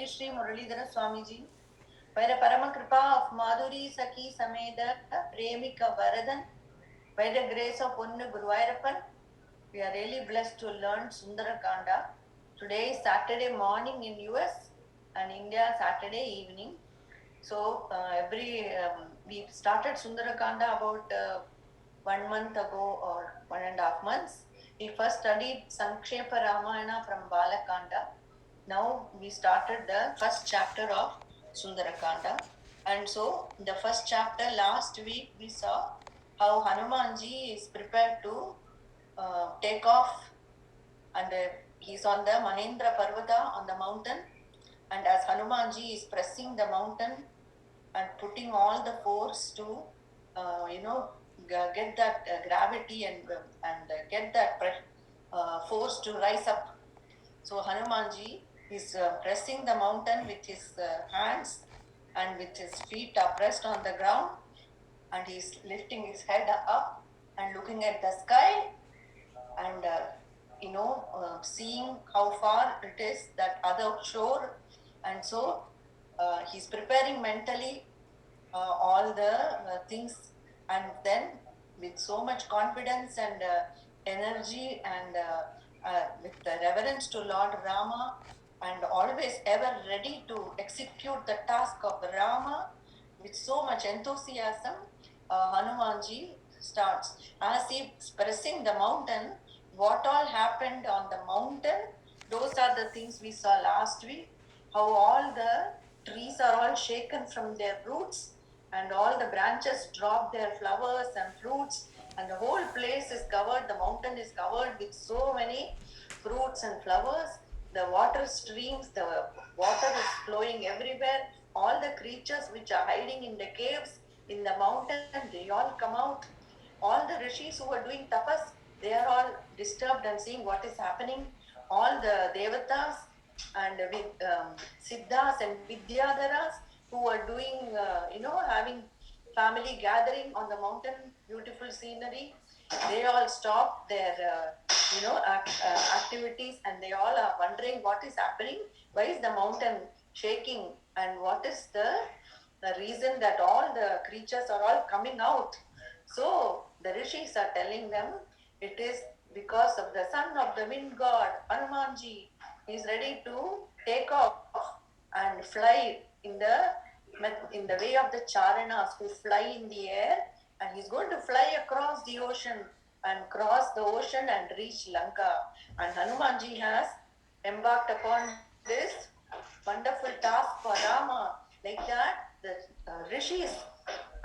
Shri Muralidhara Swamiji, by the Parama Kripa of Madhuri Saki Sameda Premika Varadan, by the grace of Punnu Guruvairappan, we are really blessed to learn Sundara Kanda. Today is Saturday morning in US and India Saturday evening. So we started Sundara Kanda about 1 month ago or 1.5 months. We first studied Sankshepa Ramayana from Balakanda. Now we started the first chapter of Sundarakanda. And so the first chapter last week we saw how Hanumanji is prepared to take off, and he's on the Mahendra Parvata on the mountain, and as Hanumanji is pressing the mountain and putting all the force to get that gravity and get that force to rise up. So Hanumanji is pressing the mountain with his hands and with his feet are pressed on the ground, and he's lifting his head up and looking at the sky and seeing how far it is, that other shore. And so he's preparing mentally all the things, and then with so much confidence and energy and with the reverence to Lord Rama, and always ever ready to execute the task of Rama with so much enthusiasm, Hanumanji starts. As he's pressing the mountain, what all happened on the mountain, those are the things we saw last week, how all the trees are all shaken from their roots and all the branches drop their flowers and fruits, and the whole place is covered, the mountain is covered with so many fruits and flowers. The water streams, the water is flowing everywhere. All the creatures which are hiding in the caves in the mountain, they all come out. All the rishis who are doing tapas, they are all disturbed and seeing what is happening. All the devatas and with siddhas and vidyadharas who are doing, having family gathering on the mountain, beautiful scenery, they all stop their, activities, and they all are wondering what is happening, why is the mountain shaking, and what is the reason that all the creatures are all coming out. So the rishis are telling them it is because of the son of the wind god, Hanumanji. He is ready to take off and fly in the way of the charanas who fly in the air, and he's going to fly across the ocean and cross the ocean and reach Lanka. And Hanumanji has embarked upon this wonderful task for Rama. Like that, the rishis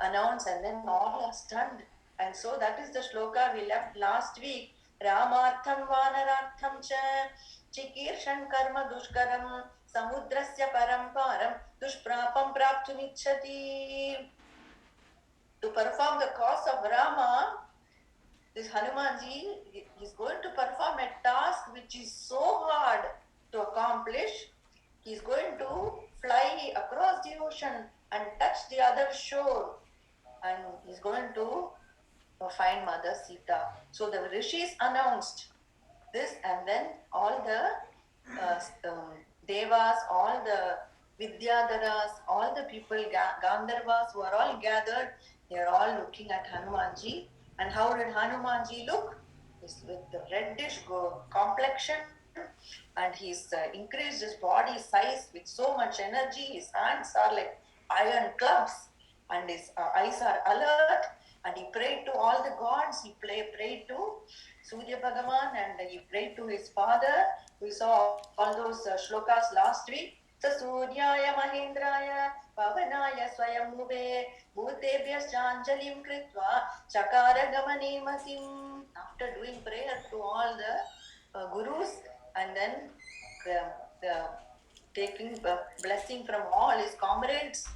announce, and then all are stunned. And so that is the shloka we left last week. Ramartham vanarartham cha chikirshan karma dushkaram samudrasya paramparam dushprapam praptumichati. To perform the cause of Rama, this Hanumanji is going to perform a task which is so hard to accomplish. He is going to fly across the ocean and touch the other shore, and he's going to find Mother Sita. So the rishis announced this, and then all the devas, all the vidyadharas, all the people, Gandharvas who are all gathered, they are all looking at Hanumanji. And how did Hanumanji look? He's with the reddish complexion, and he's increased his body size with so much energy. His hands are like iron clubs, and his eyes are alert. And he prayed to all the gods. He prayed to Surya Bhagavan, and he prayed to his father. We saw all those shlokas last week. Suryaya Mahendraya Pavanaya Swayambhuve Bhutebhyascha Kritva Chakara Gamane Masim. After doing prayer to all the gurus, and then the taking blessing from all his comrades,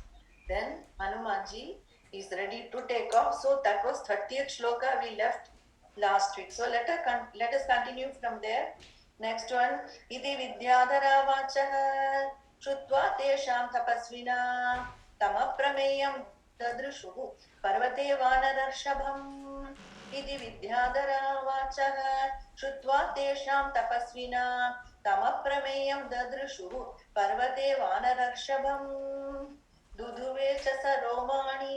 then Hanumanji is ready to take off. So that was 30th shloka we left last week. So let us continue from there. Next one, Iti Vidyadhara Vachaha Shrutva Tesham Tapasvina Tama Prameyam Dadrushu Parvate Vanadarshabham. इति विद्याधरा वाचः श्रुत्वा तेषां तपस्विना तमप्रमेयं ददृशुः पर्वते वानरर्षभम् दुधुवे च स रोमाणि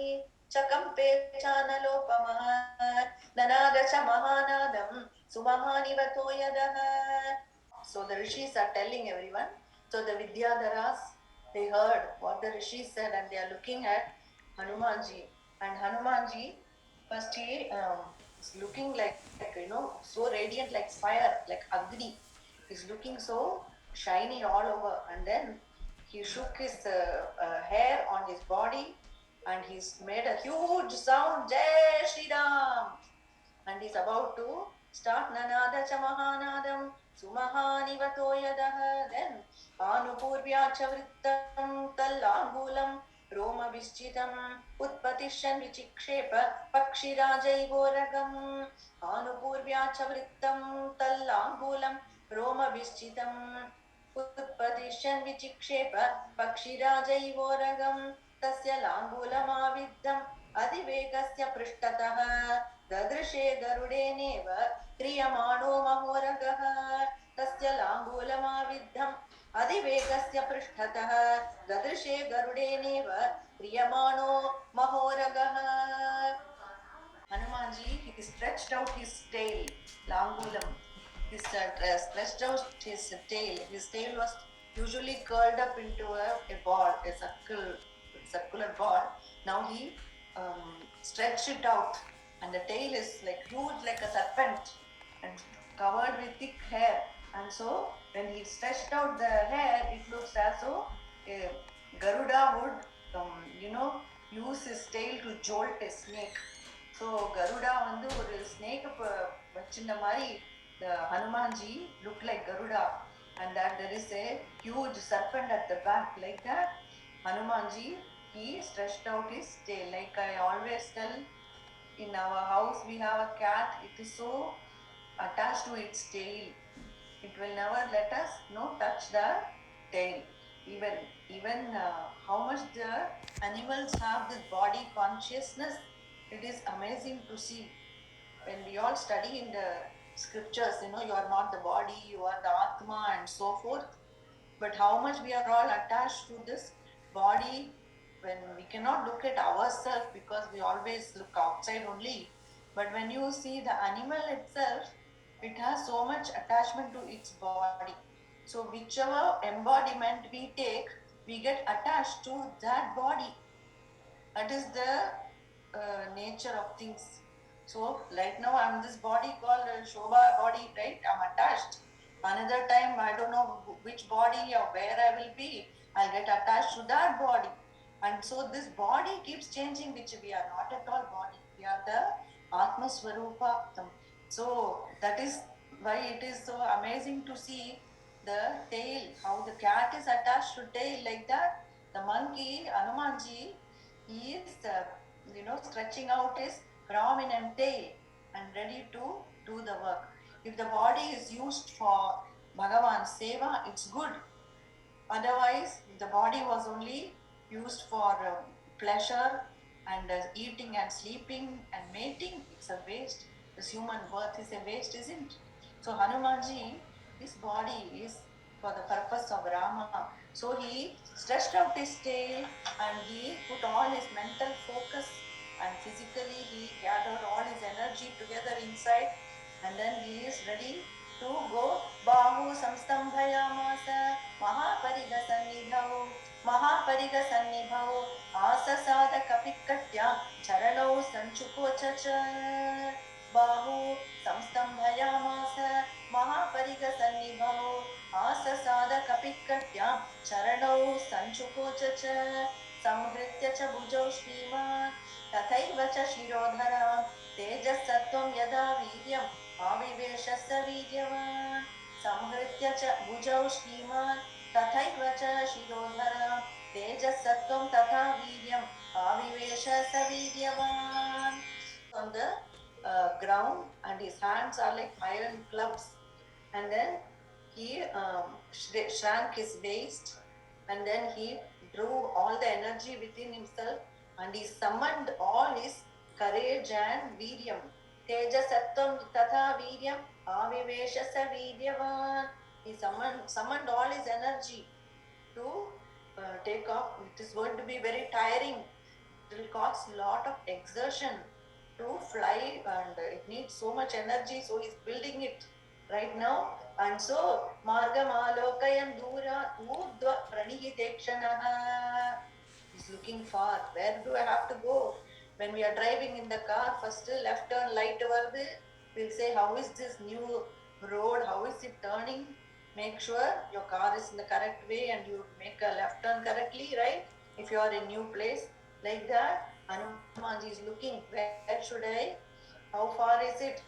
चकम्पे चानलोपमः ननाद च महानादं सुमहानिवतो यदः. So the rishis are telling everyone. So the Vidyadharas, they heard what the rishis said and they are looking at Hanumanji. And Hanumanji, first he is looking like, so radiant like fire, like Agni. He's looking so shiny all over. And then he shook his hair on his body and he's made a huge sound, Jai Shri Ram. And he's about to start Nanada cha Mahanadam Sumahanivato Yadaha. Then Anupurvya Chavrittam Tallangulam Roma Vischitam Utpatishan Vichikshepa Pakshirajaivoragam Anupurvya Chavrittam Tallangulam Roma Vischitam Utpatishan Vichikshepa Pakshirajaivoragam Tasya Langulamaviddam Adivegasya Prishtataha ददृशे गरुडेनेव क्रियमाणो महोरगः तस्य लाङ्गूलमाविद्धम् अधिवेगस्य पृष्ठतः ददृशे गरुडेनेव क्रियमाणो महोरगः. Hanumanji, he stretched out his tail, langulam. He stretched out his tail. His tail was usually curled up into a ball, a circular ball. Now he stretched it out, and the tail is like huge, like a serpent, and covered with thick hair. And so, when he stretched out the hair, it looks as though a Garuda would, use his tail to jolt a snake. So Garuda வந்து ஒரு snake வச்சிருந்த மாதிரி the Hanumanji looked like Garuda, and that there is a huge serpent at the back. Like that, Hanumanji, he stretched out his tail. Like I always tell, in our house we have a cat. It is so attached to its tail. It will never let us touch the tail. Even how much the animals have this body consciousness. It is amazing to see when we all study in the scriptures, you are not the body, you are the Atma and so forth. But how much we are all attached to this body when we cannot look at ourselves because we always look outside only. But when you see the animal itself, it has so much attachment to its body. So whichever embodiment we take, we get attached to that body. That is the nature of things. So right now I'm this body called Shobha body, right? I'm attached. Another time I don't know which body or where I will be, I'll get attached to that body. And so this body keeps changing, which we are not at all body. We are the Atma Swarupa. So that is why it is so amazing to see the tail, how the cat is attached to tail. Like that, the monkey Hanumanji, he is stretching out his prominent tail and ready to do the work. If the body is used for Bhagavan's seva, it's good. Otherwise, if the body was only used for pleasure and eating and sleeping and mating, it's a waste. This human birth is a waste, isn't it? So Hanumanji, his body is for the purpose of Rama. So he stretched out his tail and he put all his mental focus, and physically he gathered all his energy together inside, and then he is ready to go. Bahu samstambhayamasa महापरिगसन्निभौ आससादकपिकट्यां चरणौ सञ्चुकोचच बाहु संस्तम्भयामास महापरिगसन्निभौ आससादकपिकट्यां चरणौ सञ्चुकोचच संहृत्य च भुजौ श्रीमान् तथैव च शिरोधरा तेजसत्त्वं यदा वीर्यम् आविवेश स वीर्यवान् संहृत्य च भुजौ श्रीमान् तथैव च शिरोधरा तेजसत्त्वं तथा वीर्यम् आविवेश स वीर्यवान्. On the ground, and his hands are like iron clubs, and then he shrank his waist, and then he drew all the energy within himself, and he summoned all his courage and viryam, Tejasatvam tatha viryam avivesha sa viryavan. He summoned all his energy to take off. It is going to be very tiring. It will cost a lot of exertion to fly, and it needs so much energy. So he's building it right now. And so margam alokayan dura urdhva pranihitekshanah. He's looking far. Where do I have to go? When we are driving in the car, first left turn light varudhu. We'll say, how is this new road? How is it turning? Make sure your car is in the correct way and you make a left turn correctly, right? If you are in a new place, like that, Hanumanji is looking, where should I, how far is it,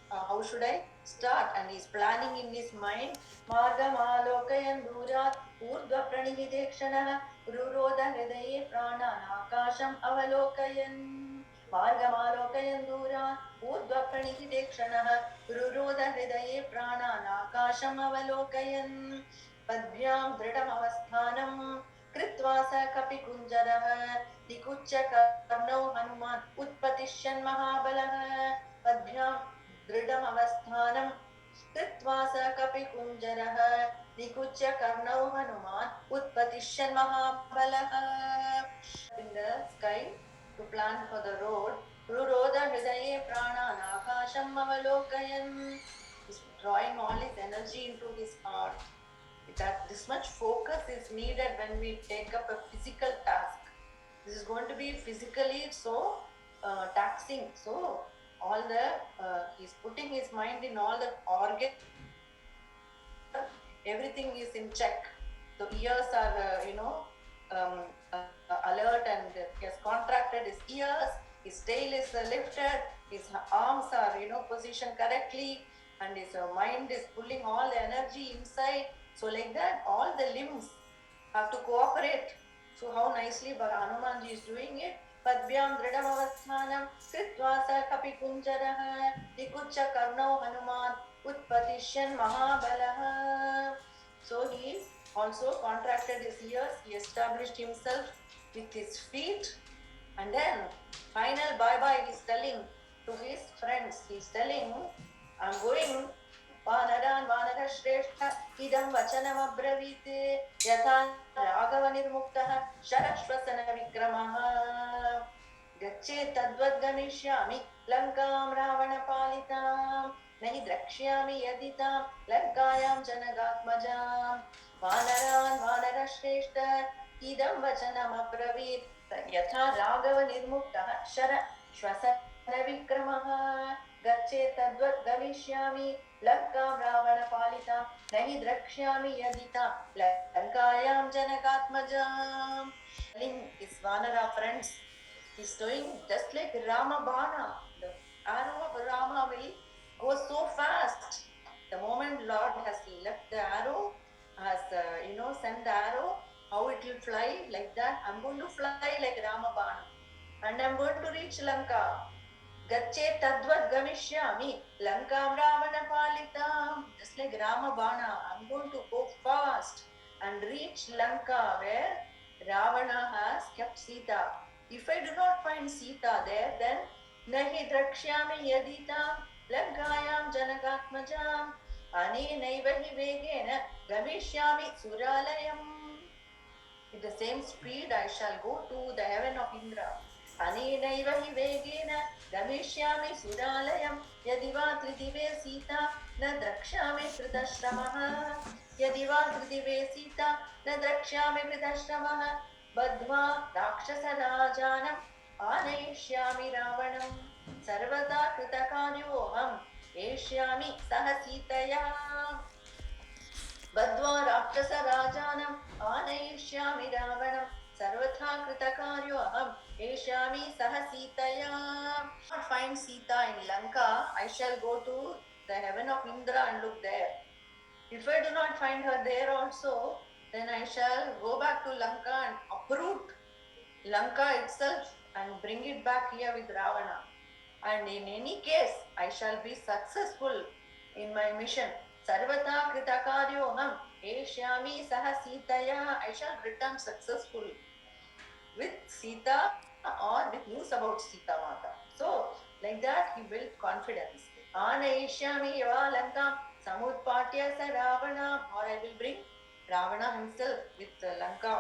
how should I start? And he's planning in his mind. Margam alokayan durat urdhva pranihitekshanah ruroda hridaye pranan akasham avalokayan. Margam alokayan durat urdhva pranihitekshanah ruroda hridaye pranan akasham avalokayan. Padvyam dridam avasthanam कृत्वा स कपिकुञ्जरः निकुच्य कर्णौ हनुमान् उत्पतिष्यन् महाबलः. पद्भ्यां दृढमवस्थानं कृत्वा स कपिकुञ्जरः निकुच्य कर्णौ हनुमान् उत्पतिष्यन् महाबलः. In the sky to plan for the road, ruroda hridaye pranan akasham avalokayam. He's drawing all his energy into his heart. That this much focus is needed when we take up a physical task. This is going to be physically so taxing. So all the he's putting his mind in all the organ. Everything is in check. The ears are alert, and he has contracted his ears. His tail is lifted. His arms are positioned correctly, and his mind is pulling all the energy inside. So like that, all the limbs have to cooperate. So how nicely Hanumanji is doing it. Padvyam dridam avasthanam kritva sa kapikunjarah nikucha karnau hanuman utpatishyan mahabalah. So he also contracted his ears. He established himself with his feet, and then final bye-bye he's telling to his friends. He's telling, I'm going. वानरान् वानरश्रेष्ठ इदं वचनमब्रवीत् यथा राघवनिर्मुक्तः शरश्वसनविक्रमः गच्छेत् तद्वद् गमिष्यामि लङ्कां रावणपालितां न हि द्रक्ष्यामि यदि तां लङ्कायां जनकात्मजां वानरान् वानरश्रेष्ठ इदं वचनमब्रवीत् यथा राघवनिर्मुक्तः शरश्वसनविक्रमः गच्छेत् तद्वद् गमिष्यामि लङ्कां रावणपालितां न हि द्रक्ष्यामि यदि तां लङ्कायां जनकात्मजाम्. His Vanara friends, he's doing just like Rama Bana. The arrow of Rama will go so fast. The moment Lord has left the arrow, has sent the arrow, how it will fly like that. I'm going to fly like Rama Bana, and I'm going to reach Lanka. Gacche tadvad gamishyami lankam ravanapalitam. Just like Rama Bana, I'm going to go fast and reach Lanka where Ravana has kept Sita. If I do not find Sita there, then nahi drakshyami yaditam lankayam janakatmajam anenaiva hi vegena gamishyami suralayam. With the same speed I shall go to the heaven of Indra. अनेनैव हि वेगेन गमिष्यामि सुरालयं यदि वा त्रिदिवे सीता न द्रक्ष्यामि कृतश्रमः यदि वा त्रिदिवे सीता न द्रक्ष्यामि कृतश्रमः बद्ध्वा राक्षसराजानम् आनयिष्यामि रावणं सर्वदा कृतकार्योऽहम् एष्यामि सह सीतया बद्ध्वा राक्षसराजानम् आनयिष्यामि रावणं सर्वथा कृतकार्यो अहम् एष्यामि सह सीतया. Not find Sita in Lanka, I shall go to the heaven of Indra and look there. If I do not find her there also, then I shall go back to Lanka and uproot Lanka itself and bring it back here with Ravana. And in any case, I shall be successful in my mission. Sarvata kritakaryoham eshyami saha Sitaya. I shall return successful with Sita or with news about Sita Mata. So, Like that, he built confidence. Anayishyami yavalankam samutpatya sa Ravana, or I will bring Ravana himself with Lanka.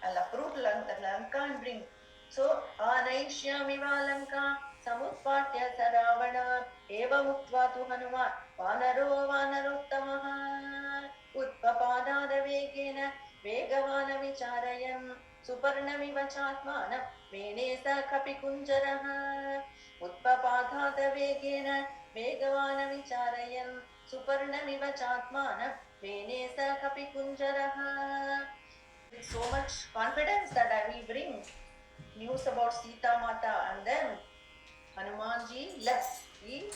I'll uproot Lanka and bring. So, Anayishyami valanka samutpatya sa Ravana eva muktva tu Hanuman vanaro vanarottamaha utpapadada vegena vegavana vicharayan suparnamiva chatmanam मेने स कपिकुञ्जरः उत्पपातादवेगेन वेगवान् विचारयन् सुपर्णमिव चात्मानं मेने स कपिकुञ्जरः. With so much confidence that I will bring news about Sita Mata. And then Hanumanji left. He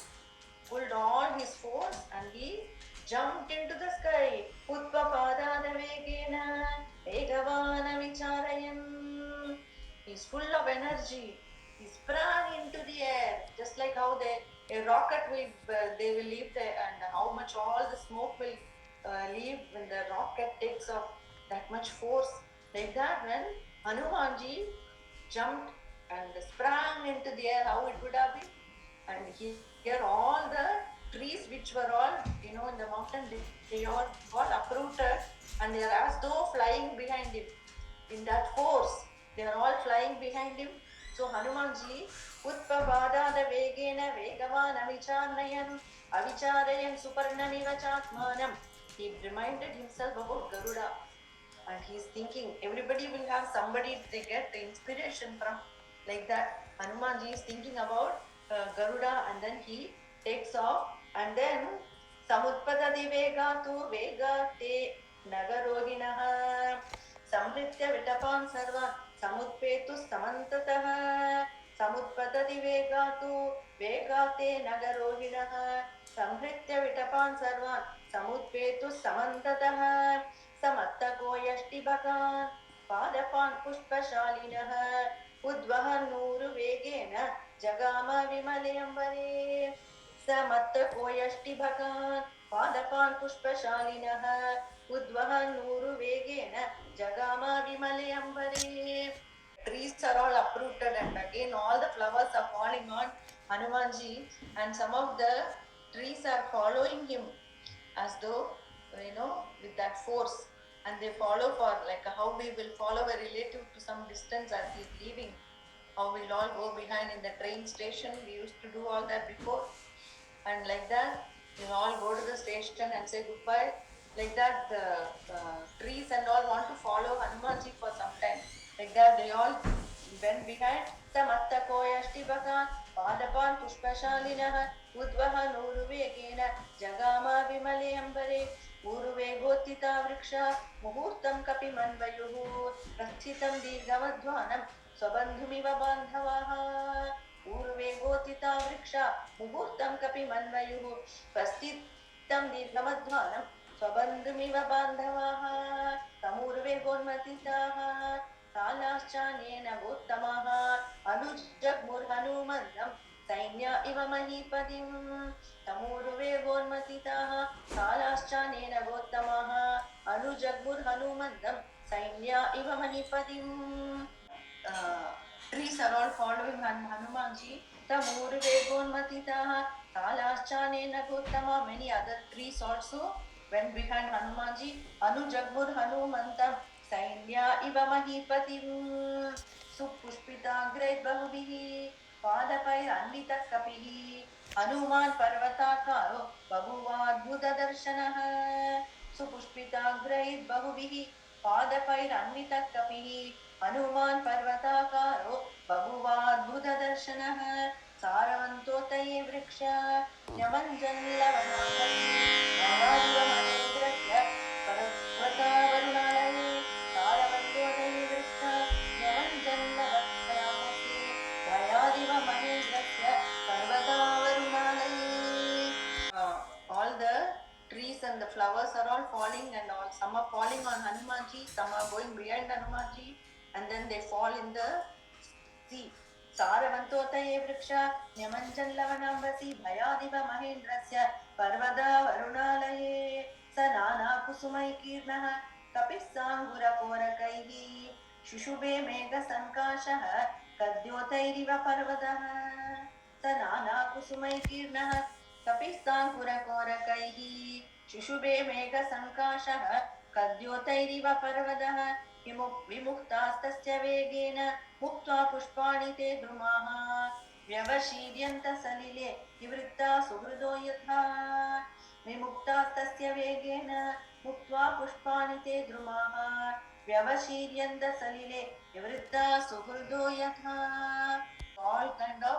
pulled all his force and he jumped into the sky. Utpapadadavegena vegavana vicharayan. He's full of energy. He sprang into the air, just like how a rocket will they will leave there, and how much all the smoke will leave when the rocket takes off. That much force, like that, when Hanumanji jumped and sprang into the air, how it would have been. And here all the trees which were all, in the mountain, they all got uprooted, and they are as though flying behind him. In that force, they are all flying behind him. So Hanumanji, Utpapadada Vegena Vegavan Avicharayan Suparnamiva Chatmanam. He reminded himself about Garuda. And he's thinking, everybody will have somebody they get the inspiration from. Like that, Hanumanji is thinking about Garuda, and then he takes off. And then Samutpadati Vegatu Vega Te Nagarohinaha Samhritya Vitapan Sarva Samutpetu Samantataha Samutpadati Vegatu Vegate Nagarohinaha Samhritya Vitapan Sarva Samutpetu Samantataha Samattako Yashtibakan Padapan Pushpashalinah Udvahan Nuru Vegena Jagama Vimalayambare Samattako Yashtibakan Padapan Pushpashalinah Udvahan Nuru Vegena Jagama Vimalayambare. Trees are all uprooted, and again all the flowers are falling on Hanumanji, and some of the trees are following him as though, with that force. And they follow for like how we will follow a relative to some distance as he's leaving. How we'll all go behind in the train station. We used to do all that before. And like that, we'll all go to the station and say goodbye. Like that, the trees and all want to follow Hanumanji for some time. Like that, they all went behind. Samattako yashtibakan padapan pushpashalinah udvaha nuruvegena jagama vimalayambare Uruvegotita vriksha muhurtam kapi manvayuhu prasthitam dirgavadhvanam swabandhumiva bandhavaha Uruvegotita vriksha muhurtam kapi manvayuhu prasthitam dirgavadhvanam swabandhumiva bandhavaha Tamurvegonmatitaha Salaschanena Gottamaha Anujagmurhanumandam Sainya iva mahipadim Tamurvegonmatitaha Salaschanena Gottamaha Anujagbur Hanumandam Sainya iva mahipadim. Trees are all following Hanumanji. Tamurvegonmatitaha Salaschanena Gottama. Many other trees also went behind Hanumanji. Anujagbur Hanumantam Sainya iva mahipatim. Supushpitagrai bahubihi Padapai Anvita Kapihi Hanuman Parvatakaro Babhuvadbhuta Darshanaha Supushpitagrai bahubihi Padapai Anvita Kapihi Hanuman Parvatakaro Babhuvadbhuta Darshanaha Saravanto Teyi vriksha Nyamanjanlavanakari Nayadiva Manegrasya Parvatavarunalayhe Saravanto Teyi vriksha Nyamanjanlavanakari Nayadiva Manegrasya Parvatavarunalayhe. All the trees and the flowers are all falling, and all some are falling on Hanumanji, some are going behind Hanumanji, and then they fall in the sea. Saravantotaye vriksha nyamanjanlavanambasi bhayadiva mahendrasya parvada varunalaye sanana kusumai kirnaha kapisangura korakaihi shushube mega sankashaha kadyotairiva parvadaha. स नानाकुसुमैकीर्णः कपिस्ताङ्कुरकोरकैः शुशुभे मेघसङ्काशः कद्योतैरिव पर्वतः विमुक्तास्तस्य वेगेन मुक्त्वा पुष्पाणि ते द्रुमाः व्यवशीर्यन्त सलिले निवृत्ता सुहृदो यथा विमुक्तास्तस्य वेगेन मुक्त्वा पुष्पाणि ते द्रुमाः व्यवशीर्यन्त सलिले निवृत्ता सुहृदो यथा. All kind of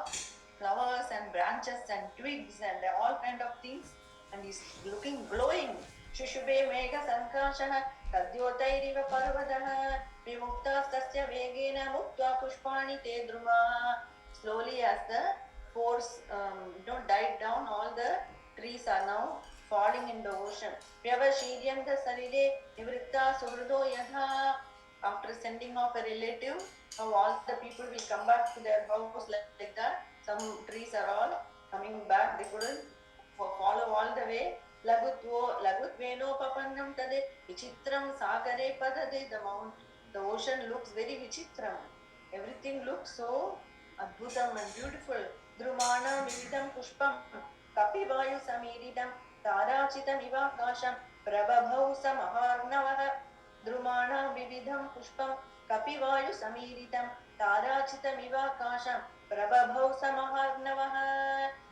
flowers and branches and twigs and all kind of things, and he's looking glowing. शुशुभे मेघ संकाशः तद्योतैरिव पर्वतः विमुक्तास्तस्य वेगेन मुक्त्वा पुष्पाणि ते द्रुमाः. Slowly, as the force died down, all the trees are now falling in the ocean. Vyavashiryanta sarile nivritta suhrudo yatha. After sending off a relative, how all the people will come back to their house like that. Some trees are all coming back. They couldn't follow all the way. Lagutvenopapanam tade vichitram sagare padade. The ocean looks very vichitram. Everything looks so adbhutam and beautiful. Drumana vividam pushpam kapivayu samiridam tarachitam ivakasham prabhabhau samaharnavah. द्रुमाणा विविधं पुष्पं कपिवायु समीरितं ताराचितमिवाकाशं प्रबभौ समहार्णवः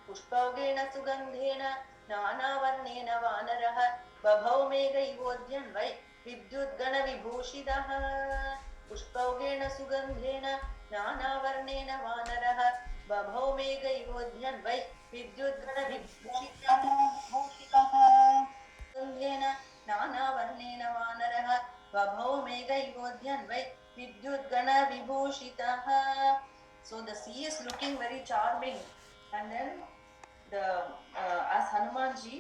पुष्पौगेन सुगन्धेन नानावर्णेन वानरः बभौ मेघैवोद्यन् वै विद्युद्गणविभूषितः पुष्पौगेन सुगन्धेन नानावर्णेन वानरः बभौ मेघैवोद्यन् वै विद्युद्गणविभूषितः सुगन्धेन नानावर्णेन वानरः बभौ मेघैवोद्यन् वै विद्युद्गणविभूषितः. So the sea is looking very charming, and then the as Hanumanji,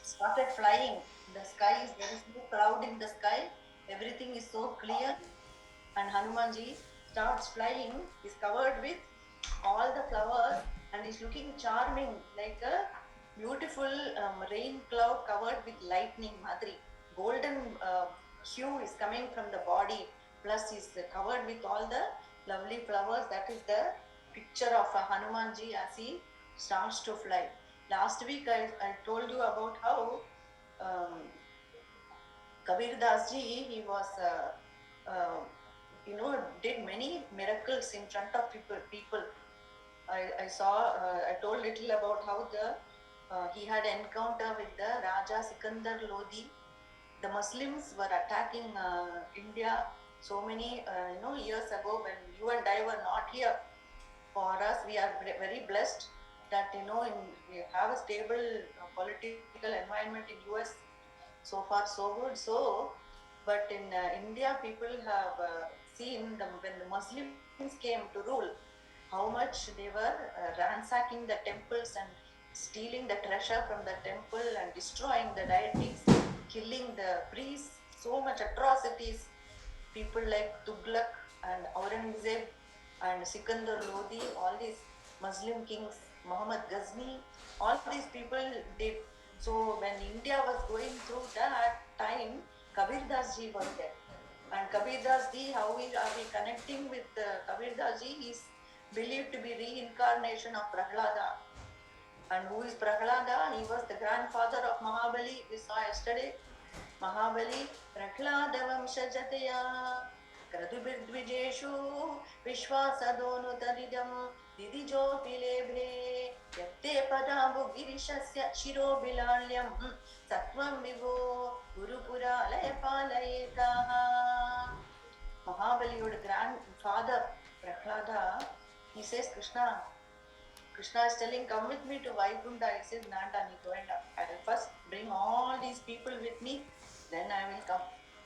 started flying. The sky there is no cloud in the sky. Everything is so clear, and Hanumanji starts flying. He's covered with all the flowers, and he's looking charming, like a beautiful rain cloud covered with lightning. Madri, golden hue is coming from the body, plus he's covered with all the lovely flowers. That is the picture of Hanumanji as he starts to fly. Last week I told you about how Kabirdas ji, he was did many miracles in front of people. I saw, I told little about how he had encounter with the Raja Sikandar Lodi. The Muslims were attacking India so many years ago, when you and I were not here. For us, we are very blessed that we have a stable political environment in US. So far so good. So, but in India, people have seen when the Muslims came to rule, how much they were ransacking the temples and stealing the treasure from the temple and destroying the deities, killing the priests, so much atrocities. People like Tughlaq and Aurangzeb and Sikandar Lodi, all these Muslim kings, Muhammad Ghazni, all these people did. So when India was going through that time, Kabirdas ji was there. And Kabirdas ji, how are we connecting with Kabirdas ji? He is believed to be reincarnation of Prahlada. And who is Prahlada? He was the grandfather of Mahabali. We saw yesterday. Mahabali, Prahlada Vamshajataya, Kradubidvijeshu, Vishwasadonutaridam, Didijo Pilebhe, Yatte Padambu Girishasya Shiro Bilalyam, Satvam Vivo, Gurupura Layapalayetaha. Mahabali's grandfather, Prahlada, he says, Krishna is telling, come with me to Vaikunta. He says, Nanda, I will first bring all these people with me, then I will come.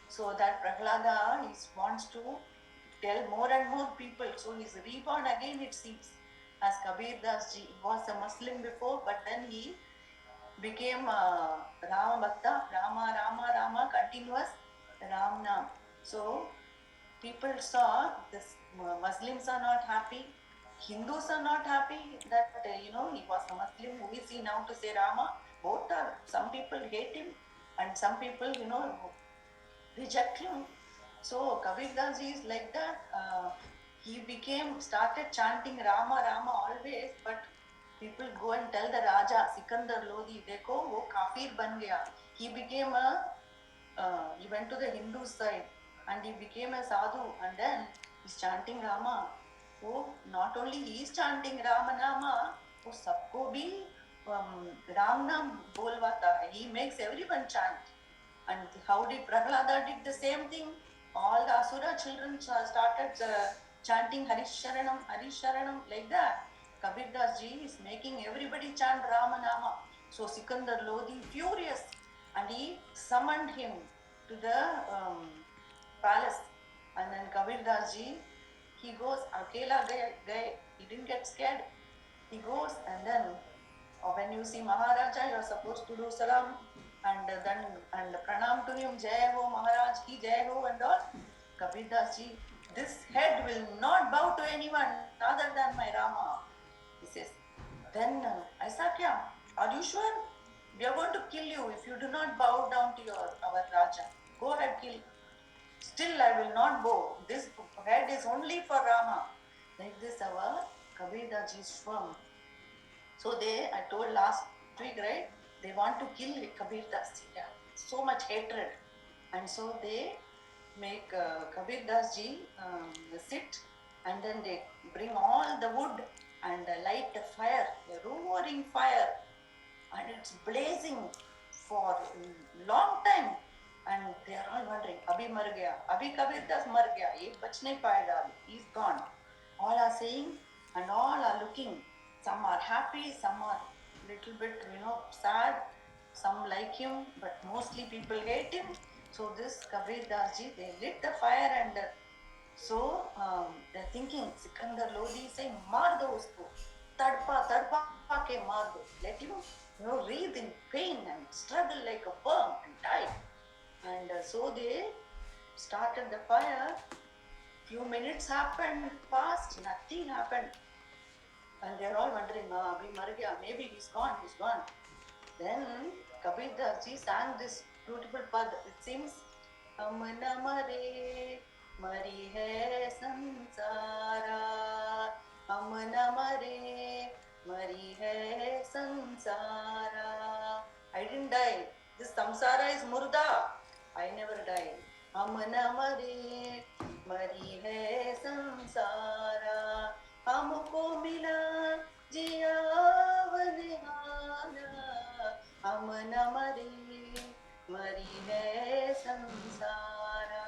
So that Prahlada, he wants to tell more and more people. So he's reborn again, it seems, as Kabirdas ji. He was a Muslim before, but then he became Rama Bhakta, Rama, Rama, Rama, continuous Ram Nam. So people saw this, Muslims are not happy, Hindus are not happy that he was a Muslim. Who is he now to say Rama? Both are. Some people hate him, and some people reject him. So Kabirdas is like that. he started chanting Rama, Rama always, but people go and tell the Raja, Sikandar Lodi, dekho, wo kafir ban gaya. He became he went to the Hindu side and he became a sadhu, and then he's chanting Rama. Oh, not only he is chanting Rama Nama, oh, sabko bhi Ram Nam bolwata. He makes everyone chant. And how did Prahlada did the same thing? All the Asura children started chanting Harisharanam, Harisharanam, like that. Kabirdas ji is making everybody chant Ramanama. So Sikandar Lodi furious, and he summoned him to the palace. And then Kabirdas ji, he goes, Akela gaye, he didn't get scared. He goes, and then when you see Maharaja, you are supposed to do salam and then and pranam to him, Jai Ho Maharaj ki Jai Ho and all. Kabirdas ji, this head will not bow to anyone other than my Rama. He says, then aisa kya? Are you sure? We are going to kill you if you do not bow down to our Raja. Go ahead, kill. Still I will not bow. This head is only for Rama. Like this our Kabirdas ji is firm. So I told last week, right? They want to kill Kabirdas ji. Yeah. So much hatred. And so they make Kabirdas ji sit, and then they bring all the wood and light a fire, a roaring fire, and it's blazing for a long time. And they are all wondering, Abhi mar gaya, Abhi Kabirdas mar gaya, ye bach nahi payega, he's gone. All are saying, and all are looking. Some are happy, some are little bit, sad. Some like him, but mostly people hate him. So this Kabirdas ji, they lit the fire, and so they're thinking, Sikandar Lodi is saying, maar do usko, tadpa ke maar do. Let him, wreathe in pain and struggle like a worm and die. And so they started the fire. Few minutes happened, passed, nothing happened. And they're all wondering, Abhi mar gaya, maybe he's gone. Then Kabirdas ji sang this beautiful pad. It seems, Amna Mare, mareh sansaara, Amna Mare, mareh sansaara. I didn't die. This samsara is murda. I never died. Amna Mare, mareh sansaara, Humko mila, Jiyaavan haara, Amna Mare, sansaara,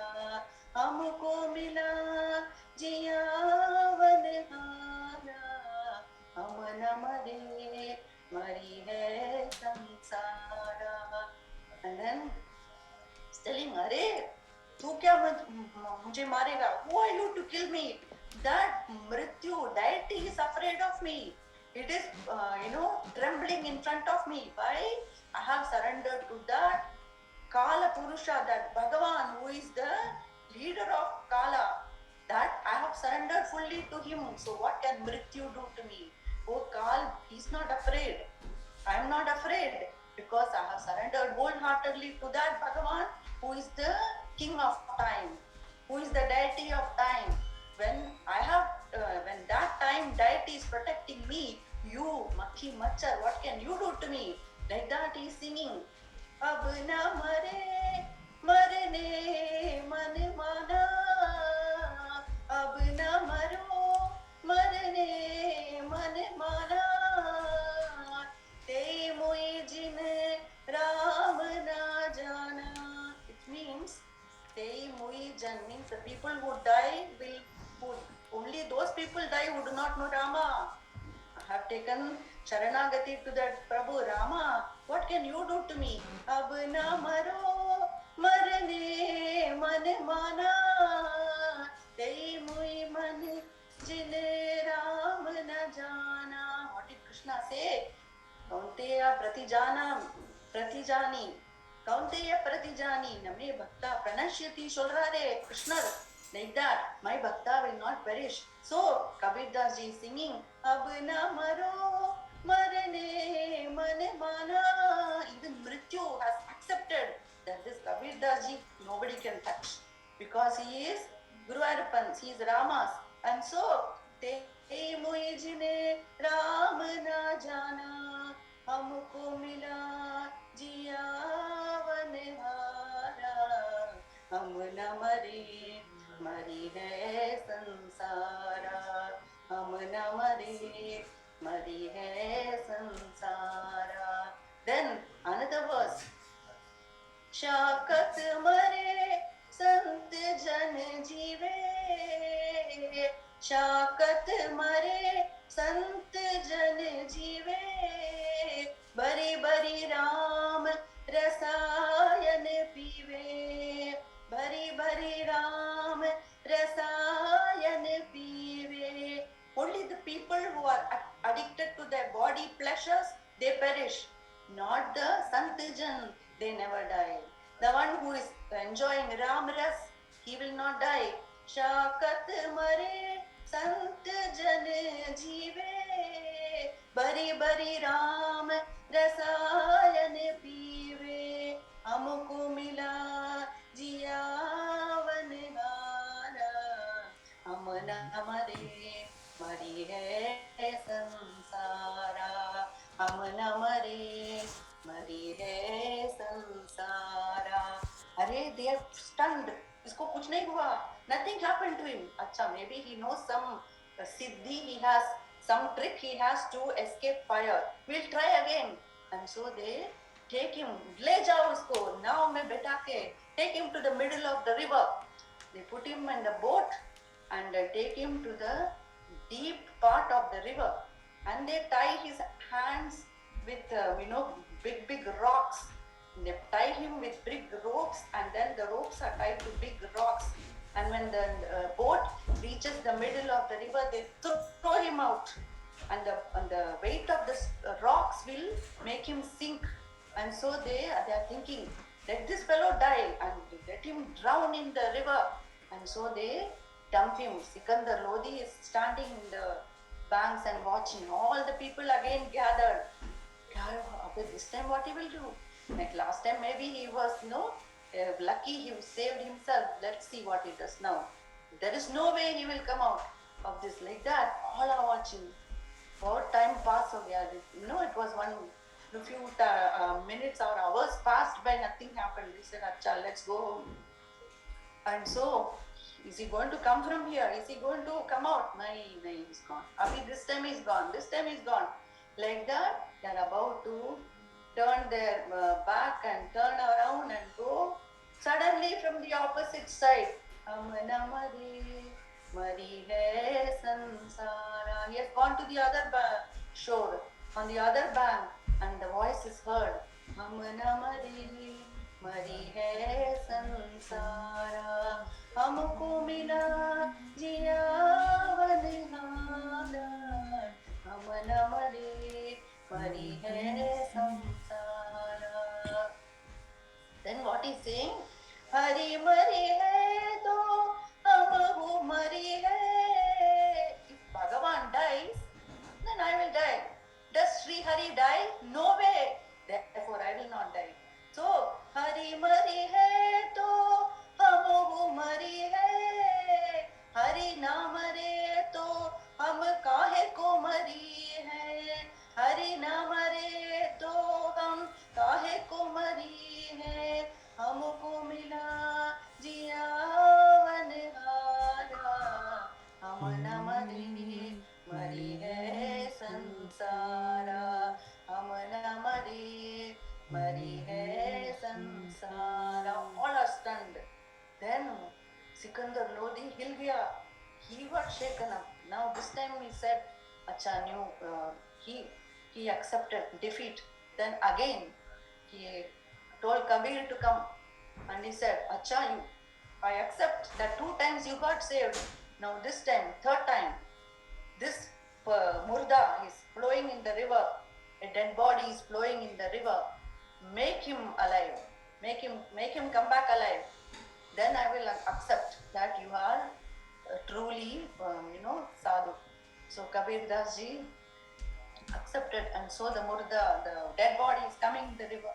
Humko mila, Jiyaavan haara, Amna Mare, sansaara. And then he's telling, Are, tu kya mujhe marega? Who are you to kill me? That Mrityu, deity is afraid of me. It is, trembling in front of me. Why? I have surrendered to that Kala Purusha, that Bhagavan, who is the leader of Kala. That I have surrendered fully to him. So what can Mrityu do to me? Oh Kal, he's not afraid. I am not afraid, because I have surrendered wholeheartedly to that Bhagavan, who is the king of time, who is the deity of time. When that time deity is protecting me, you, Makhi Machar, what can you do to me? Like that he is singing, Ab na mare, marne, man mana, Ab na maro, marne, man mana, Teyi mui jinn, Raam na jaana. It means, Teyi mui jann means the people who die only those people die who do not know Rama. I have taken Sharanagati to that Prabhu Rama. What can you do to me? Ab na maro, marne, man mana, Teyi mui man, jinn Raam na jaana. What did Krishna say? Kaunteya pratijani, Kaunteya pratijani, name bhakta pranashyati solrare Krishna. Like that, my bhakta will not perish. So Kabirdas ji is singing, Ab na maro, marne, man mana. Even Mrityu has accepted that this Kabirdas ji nobody can touch, because he is Guru Arpan, he is Rama's. And so, Teyi mujhne Raam na jana, Humko mila Jiyaavan haara, hum na mare, mareh sansaara, hum na mare, mareh sansaara. Then another verse. शाकत मरे संत जन जीवे, शाकत मरे संत जन जीवे, भरी भरी राम रसायन पीवे, भरी भरी Ram rasayan piveh. Only the people who are addicted to their body pleasures, they perish. Not the Sant jann, they never die. The one who is enjoying Ram ras, he will not die. Shaakat mare Sant jan jeeve, bari bari Ram rasayan piveh, humko mila Jiyaavan haara, hum na mare, mareh sansaara, hum na mare, mareh sansaara. Arey, they are stunned. इसको कुछ नहीं हुआ. Nothing happened to him. अच्छा, maybe he knows some siddhi. He has some trick. He has to escape fire. We'll try again. And so they take him. ले जाओ उसको. नाव में बैठा के take him to the middle of the river. They put him in the boat and take him to the deep part of the river. And they tie his hands with big rocks. They tie him with big ropes, and then the ropes are tied to big rocks. And when the boat reaches the middle of the river, they throw him out, and the weight of the rocks will make him sink. And so they are thinking, let this fellow die and let him drown in the river. And so they dump him. Sikandar Lodi is standing in the banks and watching. All the people again gathered. This time what he will do? Like last time maybe he was lucky, he saved himself. Let's see what he does now. There is no way he will come out of this. Like that, all are watching. What time passed? It was a few minutes or hours passed by, nothing happened. He said, Acha, let's go home. And so, is he going to come from here? Is he going to come out? No, he's gone. This time he's gone. This time he's gone. Like that, they are about to turn their back and turn around and go. Suddenly from the opposite side, mareh sansaara. He has gone to the other shore, on the other bank, and the voice is heard. mareh sansaara, humko mila Jiyaavan haara, hum na mareh sansaara. Then what he's saying? Hari mari hai to hum mari hai. If Bhagavan dies, then I will die. Does Sri Hari die? No way. Therefore, I will not die. So, Hari mari hai to hum mari hai. Hari na mare to hum kaheko mari hai. Hari na mare to hum kaheko mari hai. Humko mila Jiyaavan haara, hum na mareh sansaara, hum na mareh sansaara. All are stunned. Then Sikandar Lodi hil gaya. He got shaken up. Now this time he said, Acha, he accepted defeat. Then again he told Kabir to come, and he said, Acha, I accept that 2 times you got saved. Now this time, 3rd time, this murda is flowing in the river. A dead body is flowing in the river. Make him alive. Make him come back alive. Then I will accept that you are truly, sadhu. So Kabirdas ji accepted, and so the murda, the dead body is coming in the river.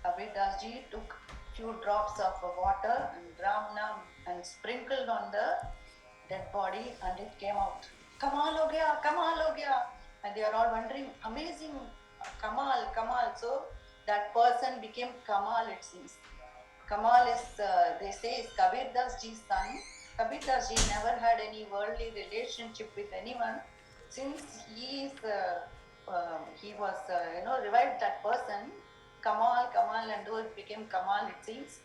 Kabirdas ji took few drops of water and Raam Naam and sprinkled on the dead body and it came out. Kamal ho gaya, Kamal ho gaya. And they are all wondering, amazing, Kamal, Kamal. So that person became Kamal, it seems. Kamal is, they say, is Kabirdas ji's son. Kabirdas ji never had any worldly relationship with anyone. Since he was, revived that person, Kamal, Kamal, and though it became Kamal, it seems.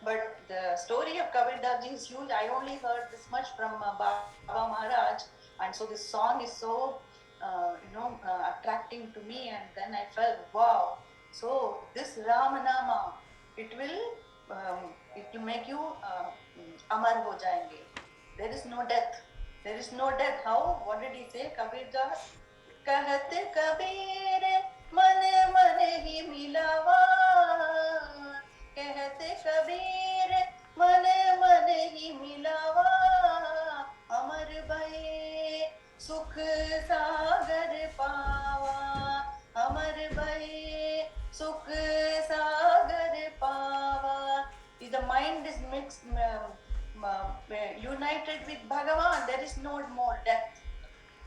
But the story of Kabirdas ji is huge. I only heard this much from Baba Maharaj, and so this song is so, attracting to me. And then I felt, wow. So this Ramanama, it will make you amar ho jayenge. There is no death. There is no death. How? What did he say? Kabirdas, kahat Kabir, mane mane hi milawa. कहते कबीर मन मन ही मिलावा अमर भये सुख सागर पावा अमर भये सुख सागर पावा. If the mind is mixed, united with Bhagavan, there is no more death.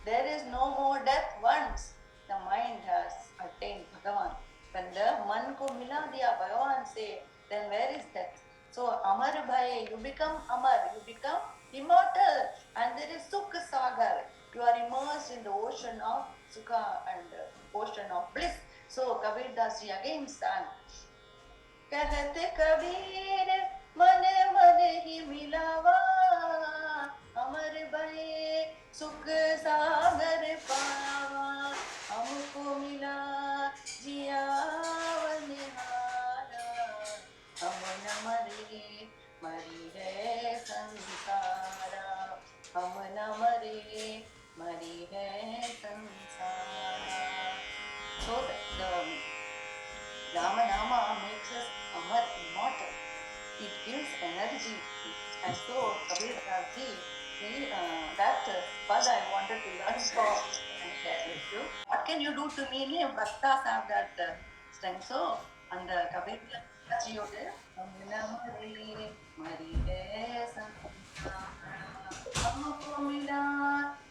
There is no more death once the mind has attained Bhagavan. When the man ko mila diya Bhagavan se, then where is death? So Amar Bhai, you become Amar, you become immortal, and there is Sukha Sagar. You are immersed in the ocean of Sukha and ocean of bliss. So Kabirdas ji again sang. कहते कबीर मन मन ही मिलावा अमर भये सुख सागर पावा हमको मिला जियावन हारा हम न मरे मरी है संसारा हम न मरे मरी है संसारा. So the Ramanama makes us amar, immortal. It gives energy. And so Kabirdas ji, that pad I wanted to learn from and share with you. What can you do to me? Bhaktas have that strength. So, and Kabirdas ji Hamna Marey, Mareh हमको मिला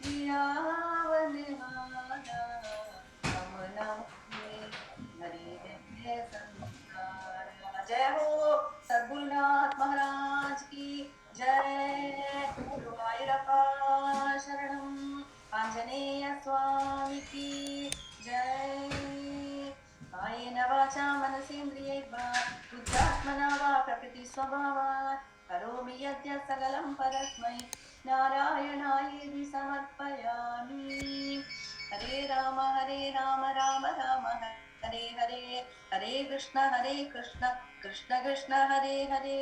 जियावन हारा हमना मरी है संसारा. जय हो सद्गुरुनाथ महाराज की जय. गुरुवायूरप्पा शरणम. आंजनेय स्वामी की जय. कायेन वाचा मनसेन्द्रियैर्वा बुद्ध्यात्मना वा प्रकृति स्वभावात् करोमि यद्यत् सकलं परस्मै नारायणायेति समर्पयामि. हरे राम राम राम हरे हरे, हरे कृष्ण कृष्ण कृष्ण हरे हरे.